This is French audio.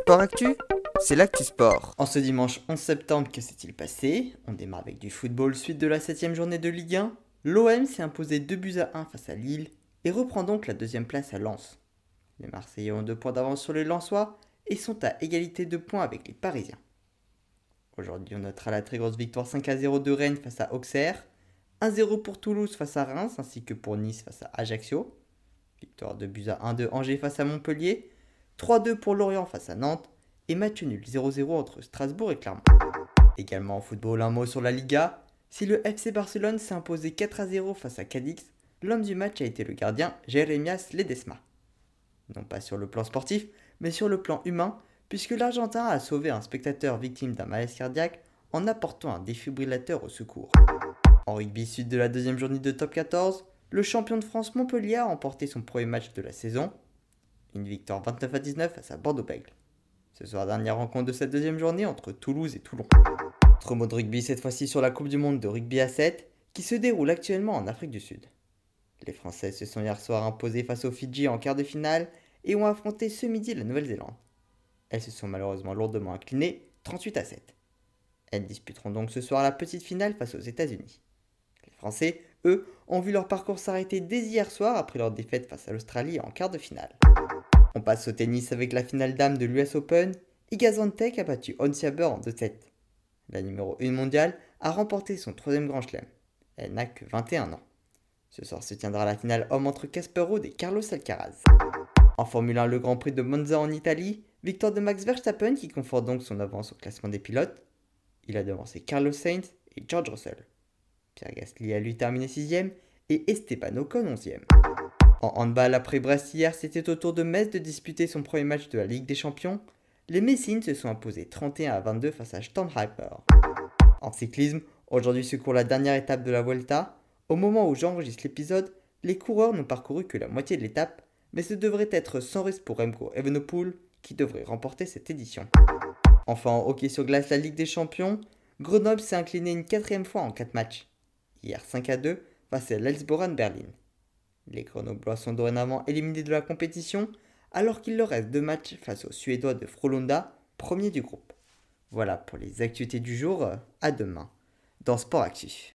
Sport Actu, c'est l'actu sport. En ce dimanche 11 septembre, que s'est-il passé? On démarre avec du football, suite de la 7ème journée de Ligue 1. L'OM s'est imposé 2-1 face à Lille et reprend donc la deuxième place à Lens. Les Marseillais ont 2 points d'avance sur les Lensois et sont à égalité de points avec les Parisiens. Aujourd'hui, on notera la très grosse victoire 5-0 de Rennes face à Auxerre, 1-0 pour Toulouse face à Reims ainsi que pour Nice face à Ajaccio, victoire 2-1 de Angers face à Montpellier, 3-2 pour Lorient face à Nantes et match nul 0-0 entre Strasbourg et Clermont. Également en football, un mot sur la Liga. Si le FC Barcelone s'est imposé 4-0 face à Cadix, l'homme du match a été le gardien Jeremias Ledesma. Non pas sur le plan sportif, mais sur le plan humain, puisque l'Argentin a sauvé un spectateur victime d'un malaise cardiaque en apportant un défibrillateur au secours. En rugby, suite de la deuxième journée de top 14, le champion de France Montpellier a remporté son premier match de la saison, une victoire 29-19 face à Bordeaux-Bègles. Ce soir, dernière rencontre de cette deuxième journée entre Toulouse et Toulon. Autre mot de rugby, cette fois-ci sur la Coupe du Monde de rugby à 7, qui se déroule actuellement en Afrique du Sud. Les Français se sont hier soir imposés face aux Fidji en quart de finale et ont affronté ce midi la Nouvelle-Zélande. Elles se sont malheureusement lourdement inclinées, 38-7. Elles disputeront donc ce soir la petite finale face aux États-Unis. Les Français, eux, ont vu leur parcours s'arrêter dès hier soir après leur défaite face à l'Australie en quart de finale. On passe au tennis avec la finale dame de l'US Open. Iga Swiatek a battu Ons Jabeur en 2-7. La numéro 1 mondiale a remporté son 3e grand chelem. Elle n'a que 21 ans. Ce soir se tiendra la finale homme entre Casper Ruud et Carlos Alcaraz. En Formule 1, le Grand Prix de Monza en Italie, victoire de Max Verstappen qui conforte donc son avance au classement des pilotes. Il a devancé Carlos Sainz et George Russell. Pierre Gasly a lui terminé 6e et Esteban Ocon 11e. En handball, après Brest hier, c'était au tour de Metz de disputer son premier match de la Ligue des Champions. Les Messines se sont imposés 31-22 face à Stormhyper. En cyclisme, aujourd'hui se court la dernière étape de la Vuelta. Au moment où j'enregistre l'épisode, les coureurs n'ont parcouru que la moitié de l'étape, mais ce devrait être sans risque pour Remco Evenepoel qui devrait remporter cette édition. Enfin, en hockey sur glace, la Ligue des Champions, Grenoble s'est incliné une 4e fois en 4 matchs. Hier 5-2 face à l'Elsboran Berlin. Les Grenoblois sont dorénavant éliminés de la compétition alors qu'il leur reste 2 matchs face aux Suédois de Frölunda, premier du groupe. Voilà pour les actualités du jour, à demain dans Sport Actu.